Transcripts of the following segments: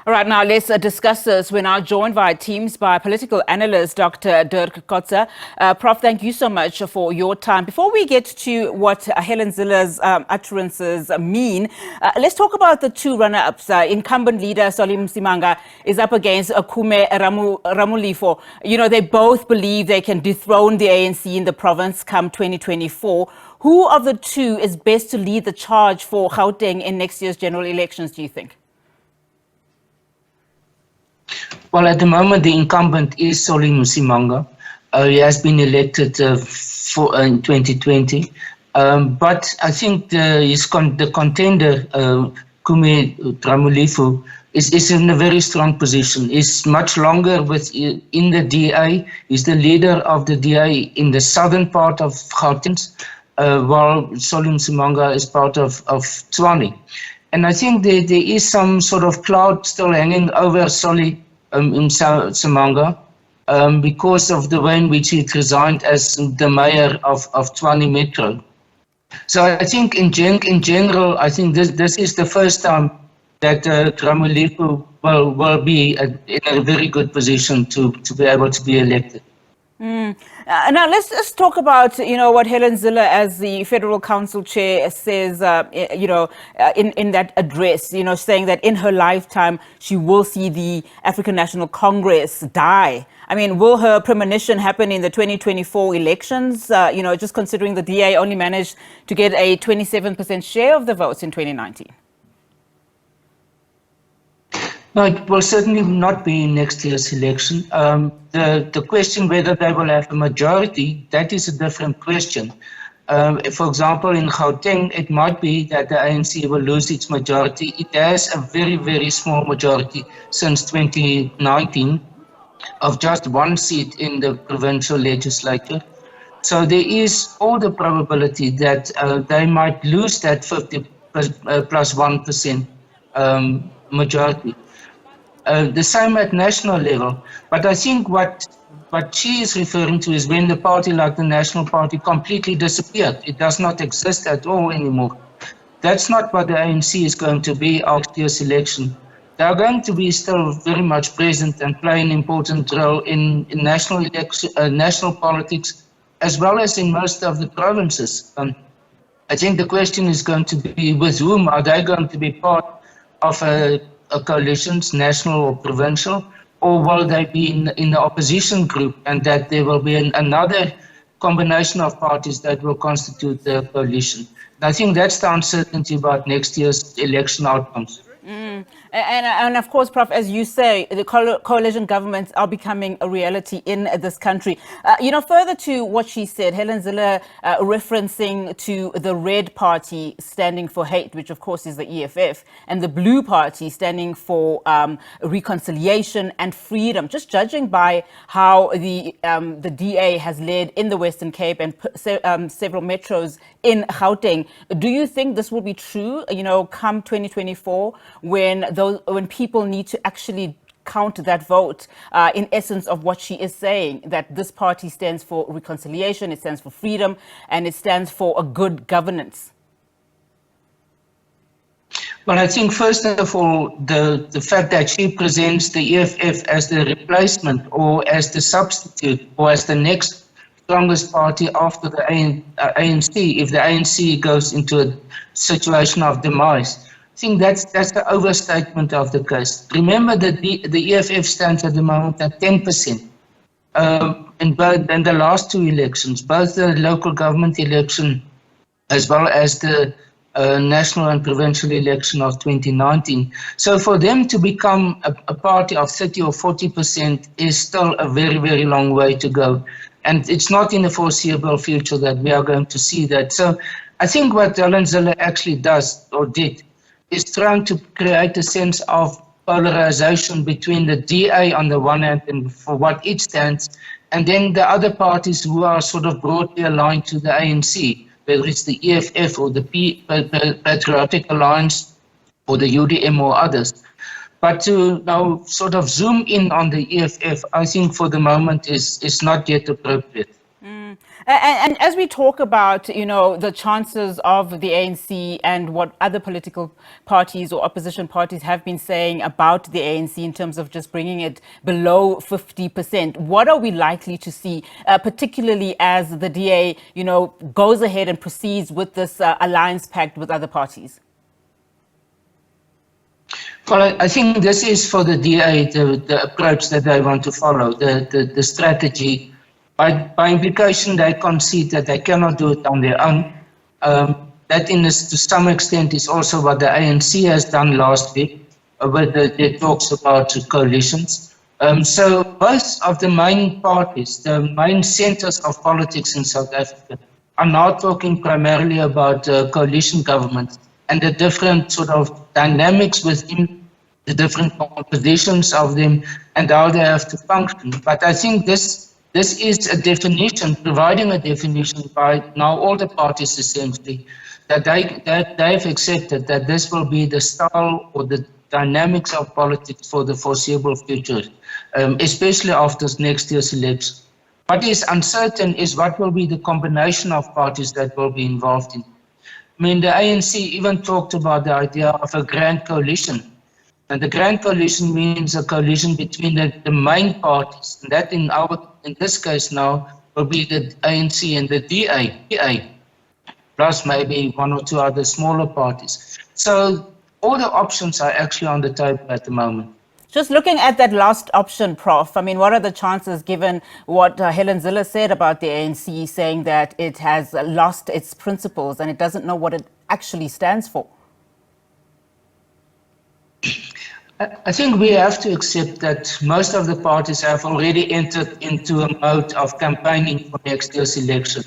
All right, now let's discuss this. We're now joined via Teams by political analyst Dr. Dirk Kotze. Prof, thank you so much for your time. Before we get to what Helen Zille's utterances mean, let's talk about the two runner-ups. Incumbent leader Solly Msimanga is up against Kume Ramulifo. You know, they both believe they can dethrone the ANC in the province come 2024. Who of the two is best to lead the charge for Gauteng in next year's general elections, do you think? Well, at the moment, the incumbent is Solly Msimanga. He has been elected in 2020. But I think the contender, Kume Ramulifo, is in a very strong position. He's much longer in the DA. He's the leader of the DA in the southern part of Gauteng, while Solly Msimanga is part of Tshwane. And I think there is some sort of cloud still hanging over Solly Msimanga because of the way in which he resigned as the mayor of Tshwane Metro. So I think in general, I think this is the first time that Ramulifo will be in a very good position to be able to be elected. Now let's just talk about, what Helen Zille as the Federal Council Chair says, in that address, saying that in her lifetime, she will see the African National Congress die. I mean, will her premonition happen in the 2024 elections? Just considering the DA only managed to get a 27% share of the votes in 2019. No, it will certainly not be in next year's election. The question whether they will have a majority, that is a different question. For example, in Gauteng, it might be that the ANC will lose its majority. It has a very, very small majority since 2019 of just one seat in the provincial legislature. So there is all the probability that they might lose that 50 plus 1% majority. The same at national level. But I think what she is referring to is when the party like the National Party completely disappeared. It does not exist at all anymore. That's not what the ANC is going to be after this election. They are going to be still very much present and play an important role in national politics, as well as in most of the provinces. I think the question is going to be with whom are they going to be part of a coalitions, national or provincial, or will they be in the opposition group, and that there will be another combination of parties that will constitute the coalition. And I think that's the uncertainty about next year's election outcomes. And of course, Prof, as you say, the coalition governments are becoming a reality in this country. Further to what she said, Helen Zille referencing to the Red Party standing for hate, which of course is the EFF, and the Blue Party standing for reconciliation and freedom. Just judging by how the DA has led in the Western Cape and several metros in Gauteng, do you think this will be true, come 2024, when people need to actually count that vote, in essence of what she is saying, that this party stands for reconciliation, it stands for freedom, and it stands for a good governance? Well, I think first of all, the fact that she presents the EFF as the replacement or as the substitute or as the next strongest party after the ANC, if the ANC goes into a situation of demise, I think that's the overstatement of the case. Remember that the EFF stands at the moment at 10%. In the last two elections, both the local government election as well as the national and provincial election of 2019. So for them to become a party of 30 or 40% is still a very, very long way to go. And it's not in the foreseeable future that we are going to see that. So I think what Helen Zille actually does or did is trying to create a sense of polarization between the DA on the one hand and for what it stands, and then the other parties who are sort of broadly aligned to the ANC, whether it's the EFF or the Patriotic Alliance or the UDM or others. But to now sort of zoom in on the EFF, I think for the moment is not yet appropriate. And as we talk about, the chances of the ANC and what other political parties or opposition parties have been saying about the ANC in terms of just bringing it below 50%, what are we likely to see, particularly as the DA, goes ahead and proceeds with this alliance pact with other parties? Well, I think this is for the DA, the approach that they want to follow, the strategy. By implication, they concede that they cannot do it on their own. That, to some extent, is also what the ANC has done last week with the talks about coalitions. So both of the main parties, the main centers of politics in South Africa, are now talking primarily about coalition governments and the different sort of dynamics within the different compositions of them and how they have to function. But I think this is a definition, providing a definition by now all the parties essentially, that they've accepted that this will be the style or the dynamics of politics for the foreseeable future, especially after next year's election. What is uncertain is what will be the combination of parties that will be involved in. I mean, the ANC even talked about the idea of a grand coalition. And the grand coalition means a coalition between the main parties. And that in this case now will be the ANC and the DA, plus maybe one or two other smaller parties. So all the options are actually on the table at the moment. Just looking at that last option, Prof, I mean, what are the chances given what Helen Zille said about the ANC, saying that it has lost its principles and it doesn't know what it actually stands for? I think we have to accept that most of the parties have already entered into a mode of campaigning for next year's election.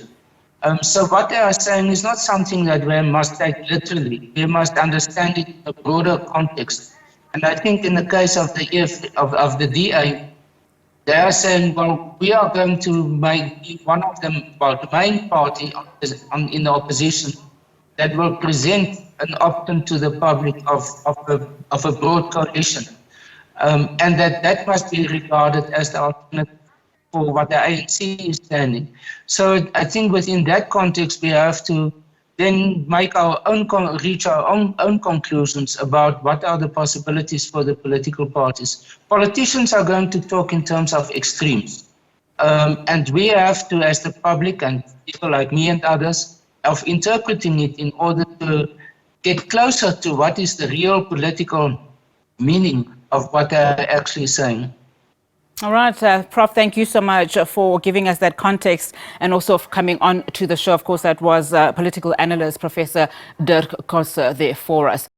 So what they are saying is not something that we must take literally. We must understand it in a broader context. And I think in the case of the DA, they are saying, well, we are going to make one of them, well, the main party in the opposition that will present an option to the public of a broad coalition. And that must be regarded as the alternative for what the ANC is standing. So I think within that context, we have to then make reach our own conclusions about what are the possibilities for the political parties. Politicians are going to talk in terms of extremes. And we have to, as the public and people like me and others, of interpreting it in order to get closer to what is the real political meaning of what they're actually saying. All right, Prof, thank you so much for giving us that context and also for coming on to the show. Of course, that was political analyst Professor Dirk Kotze there for us.